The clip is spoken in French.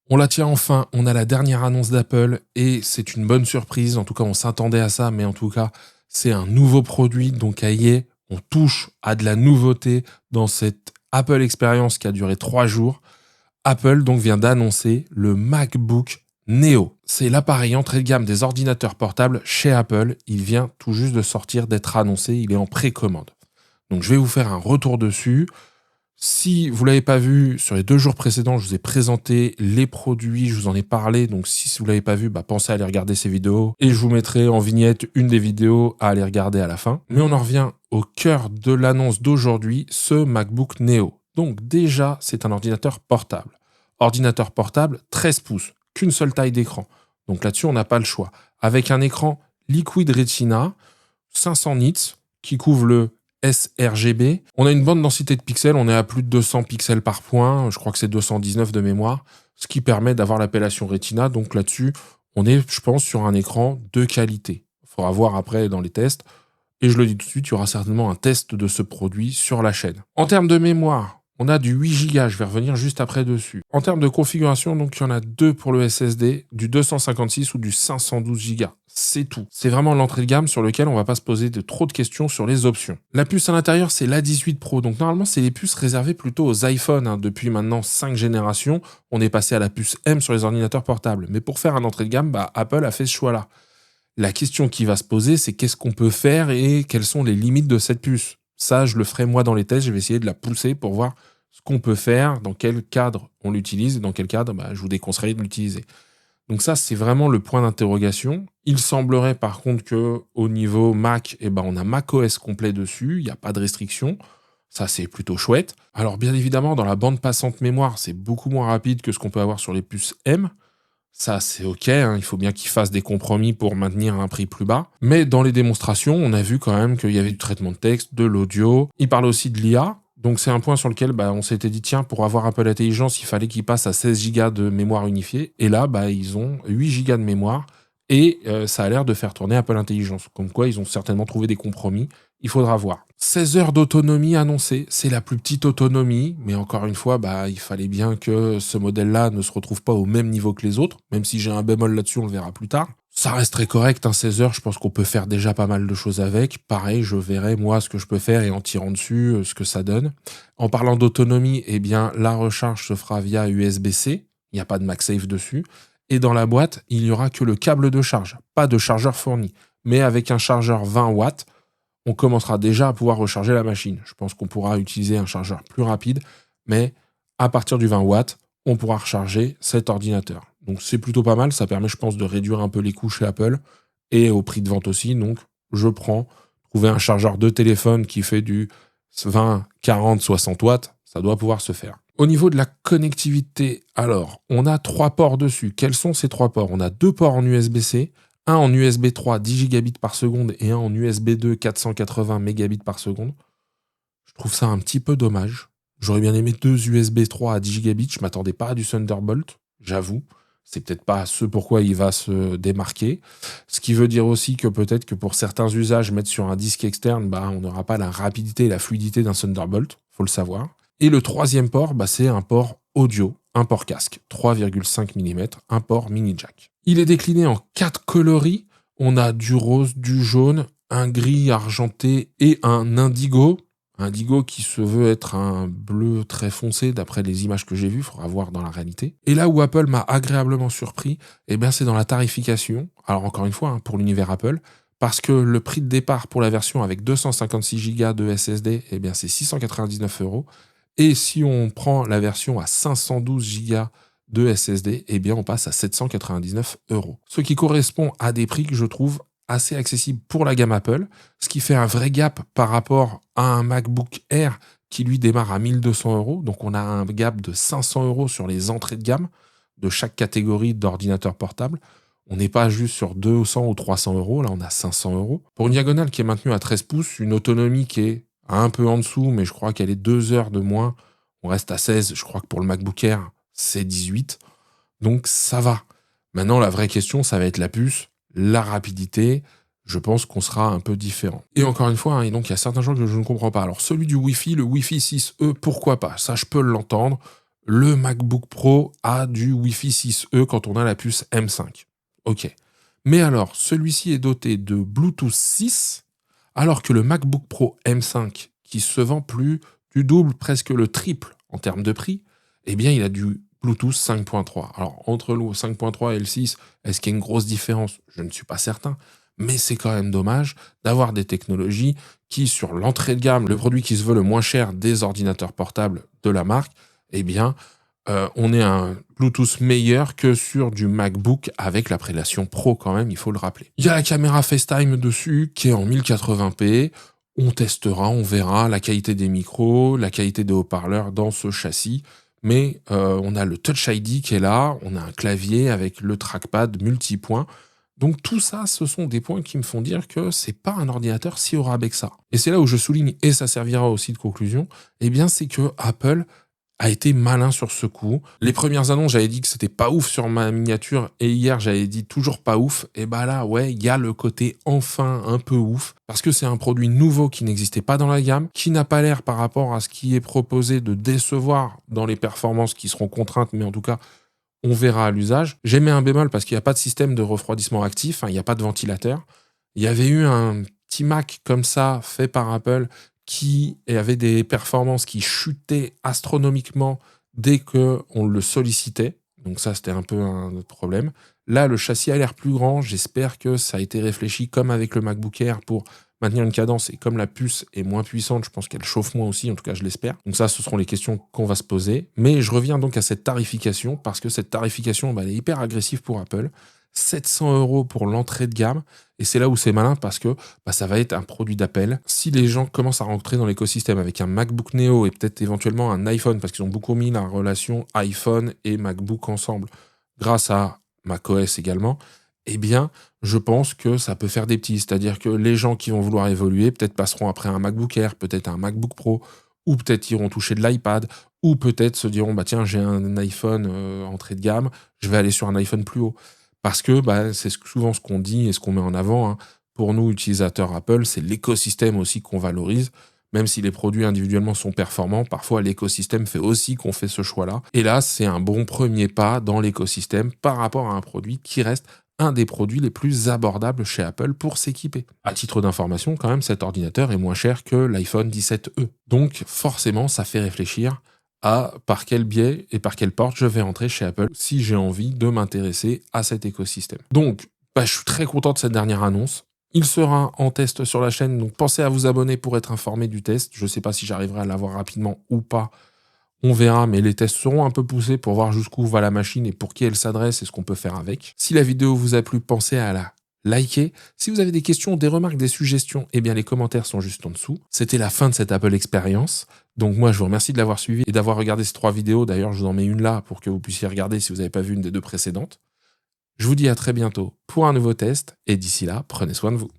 On la tient enfin, on a la dernière annonce d'Apple et c'est une bonne surprise. En tout cas, on s'attendait à ça, mais en tout cas, c'est un nouveau produit. Donc, ça y est, on touche à de la nouveauté dans cette Apple Experience qui a duré 3 jours. Apple donc vient d'annoncer le MacBook Neo. C'est l'appareil entrée de gamme des ordinateurs portables chez Apple. Il vient tout juste de sortir, d'être annoncé. Il est en précommande. Donc, je vais vous faire un retour dessus. Si vous ne l'avez pas vu, sur les 2 jours précédents, je vous ai présenté les produits, je vous en ai parlé. Donc, si vous ne l'avez pas vu, pensez à aller regarder ces vidéos. Et je vous mettrai en vignette une des vidéos à aller regarder à la fin. Mais on en revient au cœur de l'annonce d'aujourd'hui, ce MacBook Neo. Donc, déjà, c'est un ordinateur portable. Ordinateur portable, 13 pouces, qu'une seule taille d'écran. Donc là-dessus, on n'a pas le choix. Avec un écran Liquid Retina, 500 nits, qui couvre le sRGB. On a une bonne densité de pixels, on est à plus de 200 pixels par point, je crois que c'est 219 de mémoire, ce qui permet d'avoir l'appellation Retina. Donc là-dessus, on est, je pense, sur un écran de qualité. Il faudra voir après dans les tests. Et je le dis tout de suite, il y aura certainement un test de ce produit sur la chaîne. En termes de mémoire, on a du 8 Go, je vais revenir juste après dessus. En termes de configuration, donc il y en a 2 pour le SSD, du 256 ou du 512 Go. C'est tout. C'est vraiment l'entrée de gamme sur lequel on va pas se poser trop de questions sur les options. La puce à l'intérieur, c'est l'A18 Pro. Donc normalement, c'est les puces réservées plutôt aux iPhones. Depuis maintenant 5 générations, on est passé à la puce M sur les ordinateurs portables. Mais pour faire un entrée de gamme, Apple a fait ce choix-là. La question qui va se poser, c'est qu'est-ce qu'on peut faire et quelles sont les limites de cette puce. Ça, je le ferai moi dans les tests. Je vais essayer de la pousser pour voir ce qu'on peut faire, dans quel cadre on l'utilise et dans quel cadre je vous déconseille de l'utiliser. Donc ça, c'est vraiment le point d'interrogation. Il semblerait par contre qu'au niveau Mac, on a macOS complet dessus, il n'y a pas de restriction. Ça, c'est plutôt chouette. Alors bien évidemment, dans la bande passante mémoire, c'est beaucoup moins rapide que ce qu'on peut avoir sur les puces M. Ça, c'est OK, il faut bien qu'ils fassent des compromis pour maintenir un prix plus bas. Mais dans les démonstrations, on a vu quand même qu'il y avait du traitement de texte, de l'audio. Il parle aussi de l'IA. Donc c'est un point sur lequel on s'était dit, tiens, pour avoir Apple Intelligence, il fallait qu'ils passent à 16 Go de mémoire unifiée. Et là, ils ont 8 Go de mémoire. Et ça a l'air de faire tourner Apple Intelligence. Comme quoi, ils ont certainement trouvé des compromis. Il faudra voir. 16 heures d'autonomie annoncée, c'est la plus petite autonomie, mais encore une fois, il fallait bien que ce modèle-là ne se retrouve pas au même niveau que les autres, même si j'ai un bémol là-dessus, on le verra plus tard. Ça reste très correct, 16 heures, je pense qu'on peut faire déjà pas mal de choses avec. Pareil, je verrai moi ce que je peux faire et en tirant dessus ce que ça donne. En parlant d'autonomie, la recharge se fera via USB-C, il n'y a pas de MagSafe dessus. Et dans la boîte, il n'y aura que le câble de charge, pas de chargeur fourni. Mais avec un chargeur 20 watts, on commencera déjà à pouvoir recharger la machine. Je pense qu'on pourra utiliser un chargeur plus rapide, mais à partir du 20 watts, on pourra recharger cet ordinateur. Donc c'est plutôt pas mal, ça permet je pense de réduire un peu les coûts chez Apple et au prix de vente aussi. Donc je prends, trouver un chargeur de téléphone qui fait du 20, 40, 60 watts, ça doit pouvoir se faire. Au niveau de la connectivité, alors, on a 3 ports dessus. Quels sont ces 3 ports? On a 2 ports en USB-C, un en USB 3 10 gigabits par seconde et un en USB 2 480 mégabits par seconde. Je trouve ça un petit peu dommage. J'aurais bien aimé 2 USB 3 à 10 gigabits. Je m'attendais pas à du Thunderbolt, j'avoue. C'est peut-être pas ce pourquoi il va se démarquer. Ce qui veut dire aussi que peut-être que pour certains usages, mettre sur un disque externe, on n'aura pas la rapidité et la fluidité d'un Thunderbolt, faut le savoir. Et le troisième port, c'est un port audio, un port casque, 3,5 mm, un port mini jack. Il est décliné en 4 coloris. On a du rose, du jaune, un gris argenté et un indigo. Indigo qui se veut être un bleu très foncé d'après les images que j'ai vues, il faudra voir dans la réalité. Et là où Apple m'a agréablement surpris, c'est dans la tarification. Alors encore une fois, pour l'univers Apple, parce que le prix de départ pour la version avec 256 Go de SSD, c'est 699 €. Et si on prend la version à 512 Go de SSD, on passe à 799 €. Ce qui correspond à des prix que je trouve assez accessibles pour la gamme Apple, ce qui fait un vrai gap par rapport à un MacBook Air qui lui démarre à 1200 €. Donc on a un gap de 500 € sur les entrées de gamme de chaque catégorie d'ordinateur portable. On n'est pas juste sur 200 ou 300 €, là on a 500 €. Pour une diagonale qui est maintenue à 13 pouces, une autonomie qui est un peu en dessous, mais je crois qu'elle est 2 heures de moins. On reste à 16, je crois que pour le MacBook Air, c'est 18. Donc ça va. Maintenant, la vraie question, ça va être la puce, la rapidité. Je pense qu'on sera un peu différent. Et encore une fois, et donc il y a certains gens que je ne comprends pas. Alors celui du Wi-Fi, le Wi-Fi 6E, pourquoi pas? Ça, je peux l'entendre. le MacBook Pro a du Wi-Fi 6E quand on a la puce M5. Ok. Mais alors, celui-ci est doté de Bluetooth 6, alors que le MacBook Pro M5, qui se vend plus du double, presque le triple en termes de prix, eh bien, il a du Bluetooth 5.3. Alors, entre le 5.3 et le 6, est-ce qu'il y a une grosse différence? Je ne suis pas certain. Mais c'est quand même dommage d'avoir des technologies qui, sur l'entrée de gamme, le produit qui se veut le moins cher des ordinateurs portables de la marque, eh bien, on ait un Bluetooth meilleur que sur du MacBook avec la prédation Pro quand même, il faut le rappeler. Il y a la caméra FaceTime dessus qui est en 1080p. On testera, on verra la qualité des micros, la qualité des haut-parleurs dans ce châssis. Mais on a le Touch ID qui est là, on a un clavier avec le trackpad multipoint. Donc tout ça, ce sont des points qui me font dire que c'est pas un ordinateur si au rabais que ça. Et c'est là où je souligne, et ça servira aussi de conclusion, eh bien c'est que Apple a été malin sur ce coup. Les premières annonces, j'avais dit que c'était pas ouf sur ma miniature, et hier j'avais dit toujours pas ouf, et bah là ouais, il y a le côté enfin un peu ouf, parce que c'est un produit nouveau qui n'existait pas dans la gamme, qui n'a pas l'air par rapport à ce qui est proposé de décevoir dans les performances qui seront contraintes, mais en tout cas on verra à l'usage. J'ai mis un bémol parce qu'il n'y a pas de système de refroidissement actif, il n'y a pas de ventilateur. Il y avait eu un petit Mac comme ça, fait par Apple, qui avait des performances qui chutaient astronomiquement dès qu'on le sollicitait. Donc ça, c'était un peu un autre problème. Là, le châssis a l'air plus grand. J'espère que ça a été réfléchi comme avec le MacBook Air pour maintenir une cadence. Et comme la puce est moins puissante, je pense qu'elle chauffe moins aussi. En tout cas, je l'espère. Donc ça, ce seront les questions qu'on va se poser. Mais je reviens donc à cette tarification parce que cette tarification, elle est hyper agressive pour Apple. 700 € pour l'entrée de gamme. Et c'est là où c'est malin parce que ça va être un produit d'appel. Si les gens commencent à rentrer dans l'écosystème avec un MacBook Neo et peut-être éventuellement un iPhone, parce qu'ils ont beaucoup mis la relation iPhone et MacBook ensemble, grâce à macOS également, eh bien, je pense que ça peut faire des petits. C'est-à-dire que les gens qui vont vouloir évoluer, peut-être passeront après un MacBook Air, peut-être un MacBook Pro, ou peut-être iront toucher de l'iPad, ou peut-être se diront, bah tiens, j'ai un iPhone entrée de gamme, je vais aller sur un iPhone plus haut. Parce que c'est souvent ce qu'on dit et ce qu'on met en avant. Hein. Pour nous, utilisateurs Apple, c'est l'écosystème aussi qu'on valorise. Même si les produits individuellement sont performants, parfois l'écosystème fait aussi qu'on fait ce choix-là. Et là, c'est un bon premier pas dans l'écosystème par rapport à un produit qui reste un des produits les plus abordables chez Apple pour s'équiper. À titre d'information, quand même, cet ordinateur est moins cher que l'iPhone 17e. Donc forcément, ça fait réfléchir à par quel biais et par quelle porte je vais entrer chez Apple si j'ai envie de m'intéresser à cet écosystème. Donc, je suis très content de cette dernière annonce. Il sera en test sur la chaîne, donc pensez à vous abonner pour être informé du test. Je ne sais pas si j'arriverai à l'avoir rapidement ou pas. On verra, mais les tests seront un peu poussés pour voir jusqu'où va la machine et pour qui elle s'adresse et ce qu'on peut faire avec. Si la vidéo vous a plu, pensez à la liker. Si vous avez des questions, des remarques, des suggestions, eh bien les commentaires sont juste en dessous. C'était la fin de cette Apple Experience. Donc moi, je vous remercie de l'avoir suivi et d'avoir regardé ces 3 vidéos. D'ailleurs, je vous en mets une là pour que vous puissiez regarder si vous n'avez pas vu une des 2 précédentes. Je vous dis à très bientôt pour un nouveau test et d'ici là, prenez soin de vous.